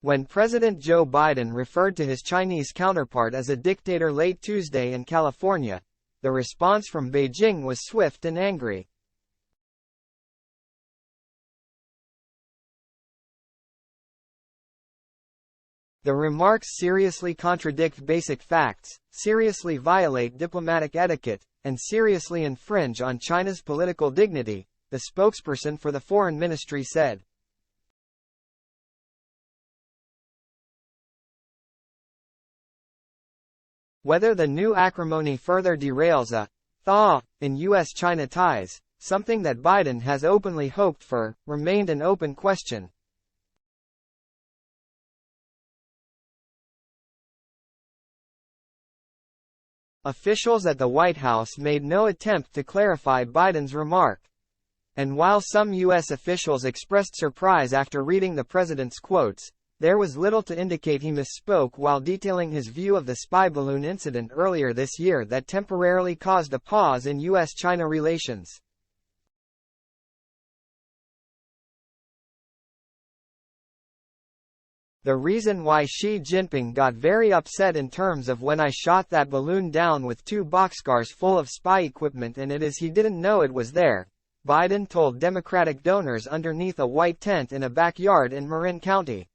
When President Joe Biden referred to his Chinese counterpart as a dictator late Tuesday in California, the response from Beijing was swift and angry. The remarks seriously contradict basic facts, seriously violate diplomatic etiquette, and seriously infringe on China's political dignity, the spokesperson for the Foreign Ministry said. Whether the new acrimony further derails a thaw in U.S.-China ties, something that Biden has openly hoped for, remained an open question. Officials at the White House made no attempt to clarify Biden's remark. And while some U.S. officials expressed surprise after reading the president's quotes, there was little to indicate he misspoke while detailing his view of the spy balloon incident earlier this year that temporarily caused a pause in U.S.-China relations. The reason why Xi Jinping got very upset in terms of when I shot that balloon down with 2 boxcars full of spy equipment and it is he didn't know it was there, Biden told Democratic donors underneath a white tent in a backyard in Marin County.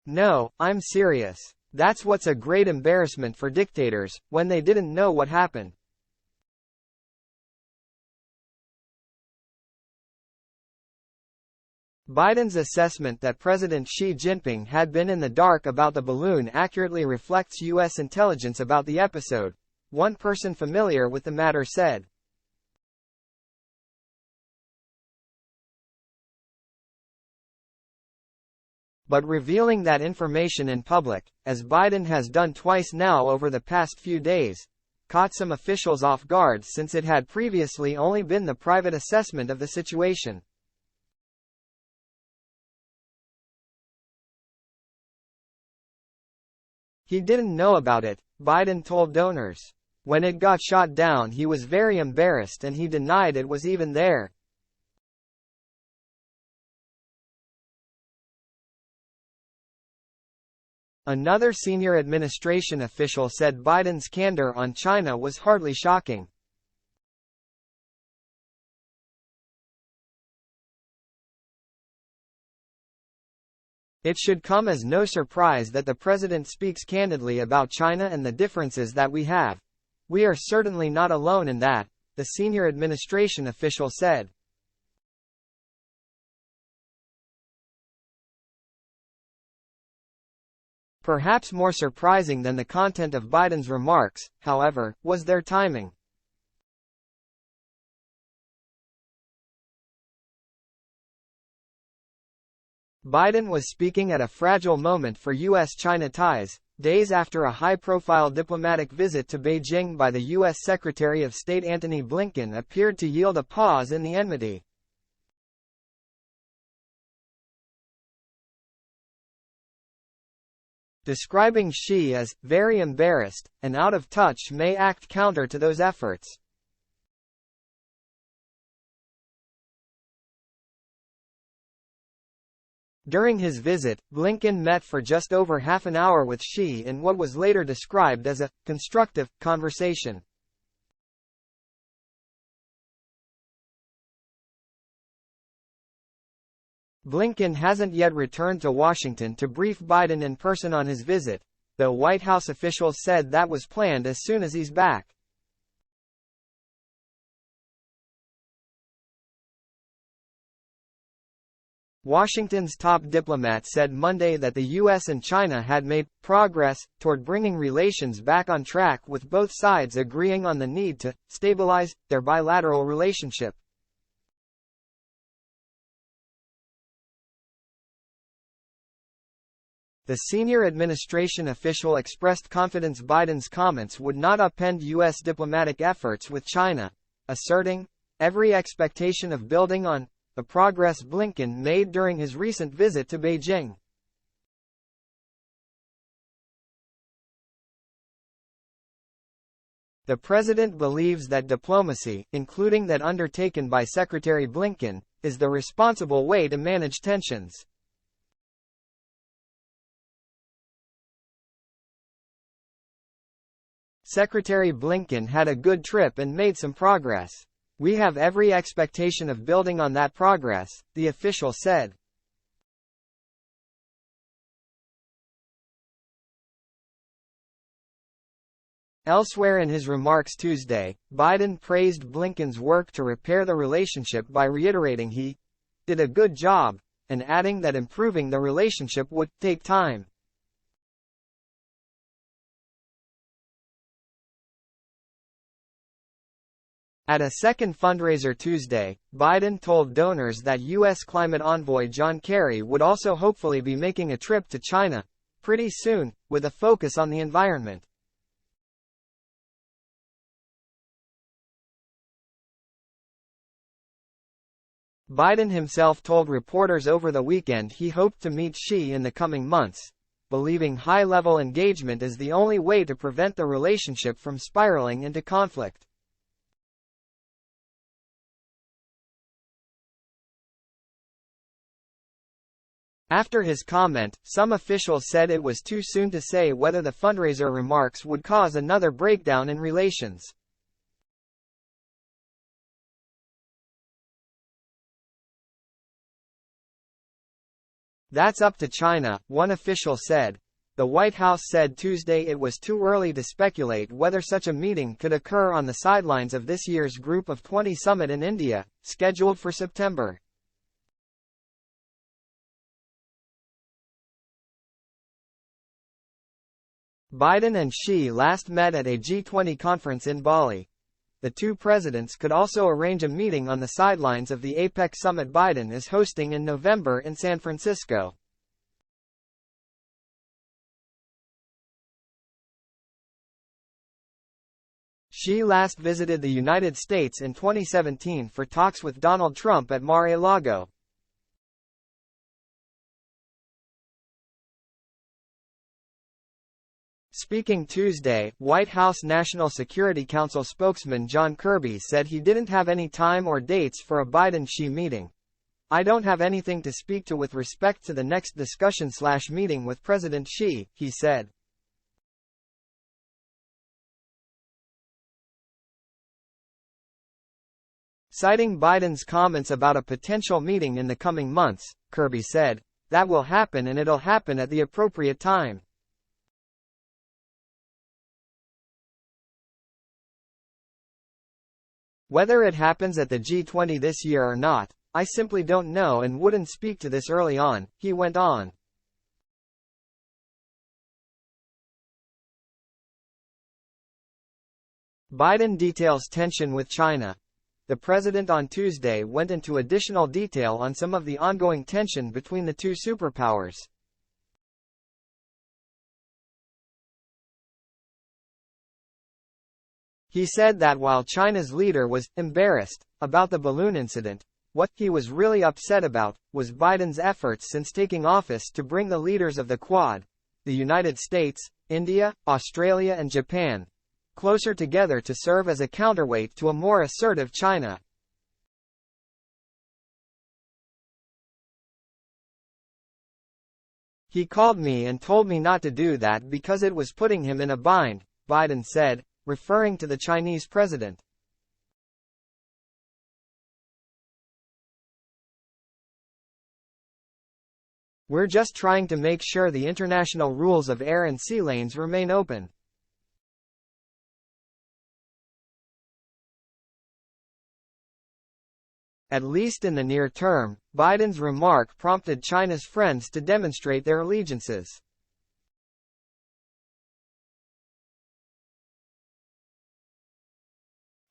No, I'm serious. That's what's a great embarrassment for dictators, when they didn't know what happened. Biden's assessment that President Xi Jinping had been in the dark about the balloon accurately reflects U.S. intelligence about the episode, one person familiar with the matter said. But revealing that information in public, as Biden has done twice now over the past few days, caught some officials off guard since it had previously only been the private assessment of the situation. He didn't know about it, Biden told donors. When it got shot down he was very embarrassed and he denied it was even there. Another senior administration official said Biden's candor on China was hardly shocking. It should come as no surprise that the president speaks candidly about China and the differences that we have. We are certainly not alone in that, the senior administration official said. Perhaps more surprising than the content of Biden's remarks, however, was their timing. Biden was speaking at a fragile moment for U.S.-China ties, days after a high-profile diplomatic visit to Beijing by the U.S. Secretary of State Antony Blinken appeared to yield a pause in the enmity. Describing Xi as very embarrassed and out of touch may act counter to those efforts. During his visit, Blinken met for just over half an hour with Xi in what was later described as a constructive conversation. Blinken hasn't yet returned to Washington to brief Biden in person on his visit, though White House officials said that was planned as soon as he's back. Washington's top diplomat said Monday that the U.S. and China had made progress toward bringing relations back on track, with both sides agreeing on the need to stabilize their bilateral relationship. The senior administration official expressed confidence Biden's comments would not upend U.S. diplomatic efforts with China, asserting every expectation of building on the progress Blinken made during his recent visit to Beijing. The president believes that diplomacy, including that undertaken by Secretary Blinken, is the responsible way to manage tensions. Secretary Blinken had a good trip and made some progress. We have every expectation of building on that progress, the official said. Elsewhere in his remarks Tuesday, Biden praised Blinken's work to repair the relationship by reiterating he did a good job, and adding that improving the relationship would take time. At a second fundraiser Tuesday, Biden told donors that U.S. climate envoy John Kerry would also hopefully be making a trip to China pretty soon, with a focus on the environment. Biden himself told reporters over the weekend he hoped to meet Xi in the coming months, believing high-level engagement is the only way to prevent the relationship from spiraling into conflict. After his comment, some officials said it was too soon to say whether the fundraiser remarks would cause another breakdown in relations. That's up to China, one official said. The White House said Tuesday it was too early to speculate whether such a meeting could occur on the sidelines of this year's Group of 20 summit in India, scheduled for September. Biden and Xi last met at a G20 conference in Bali. The two presidents could also arrange a meeting on the sidelines of the APEC summit Biden is hosting in November in San Francisco. Xi last visited the United States in 2017 for talks with Donald Trump at Mar-a-Lago. Speaking Tuesday, White House National Security Council spokesman John Kirby said he didn't have any time or dates for a Biden-Xi meeting. I don't have anything to speak to with respect to the next discussion/meeting with President Xi, he said. Citing Biden's comments about a potential meeting in the coming months, Kirby said, "That will happen and it'll happen at the appropriate time." Whether it happens at the G20 this year or not, I simply don't know and wouldn't speak to this early on, he went on. Biden details tension with China. The president on Tuesday went into additional detail on some of the ongoing tension between the two superpowers. He said that while China's leader was embarrassed about the balloon incident, what he was really upset about was Biden's efforts since taking office to bring the leaders of the Quad, the United States, India, Australia and Japan, closer together to serve as a counterweight to a more assertive China. He called me and told me not to do that because it was putting him in a bind, Biden said, referring to the Chinese president. We're just trying to make sure the international rules of air and sea lanes remain open. At least in the near term, Biden's remark prompted China's friends to demonstrate their allegiances.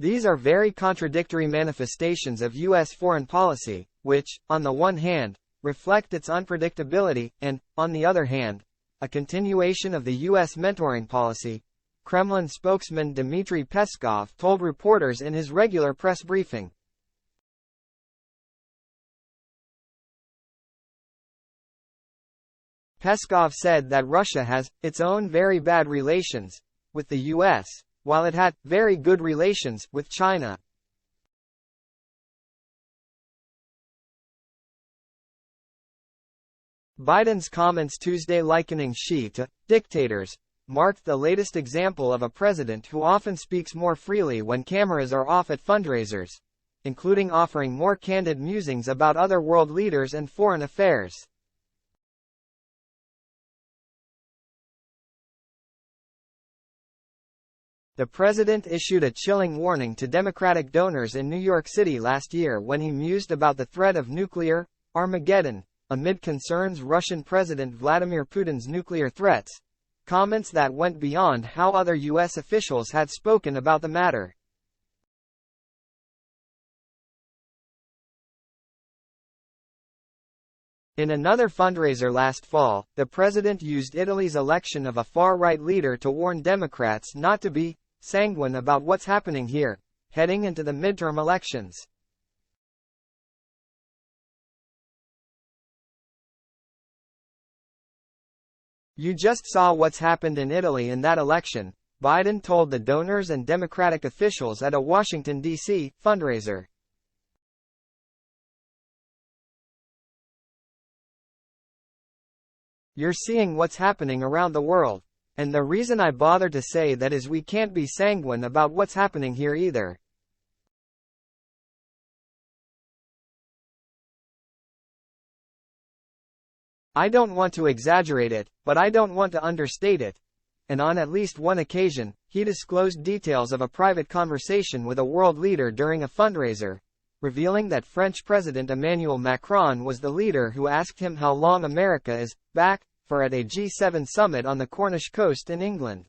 These are very contradictory manifestations of U.S. foreign policy, which, on the one hand, reflect its unpredictability, and, on the other hand, a continuation of the U.S. mentoring policy, Kremlin spokesman Dmitry Peskov told reporters in his regular press briefing. Peskov said that Russia has its own very bad relations with the U.S., while it had very good relations with China. Biden's comments Tuesday likening Xi to dictators marked the latest example of a president who often speaks more freely when cameras are off at fundraisers, including offering more candid musings about other world leaders and foreign affairs. The president issued a chilling warning to Democratic donors in New York City last year when he mused about the threat of nuclear Armageddon, amid concerns Russian President Vladimir Putin's nuclear threats, comments that went beyond how other U.S. officials had spoken about the matter. In another fundraiser last fall, the president used Italy's election of a far-right leader to warn Democrats not to be sanguine about what's happening here, heading into the midterm elections. "You just saw what's happened in Italy in that election," Biden told the donors and Democratic officials at a Washington, D.C. fundraiser. "You're seeing what's happening around the world. And the reason I bother to say that is we can't be sanguine about what's happening here either. I don't want to exaggerate it, but I don't want to understate it." And on at least one occasion, he disclosed details of a private conversation with a world leader during a fundraiser, revealing that French President Emmanuel Macron was the leader who asked him how long America is back for at a G7 summit on the Cornish coast in England.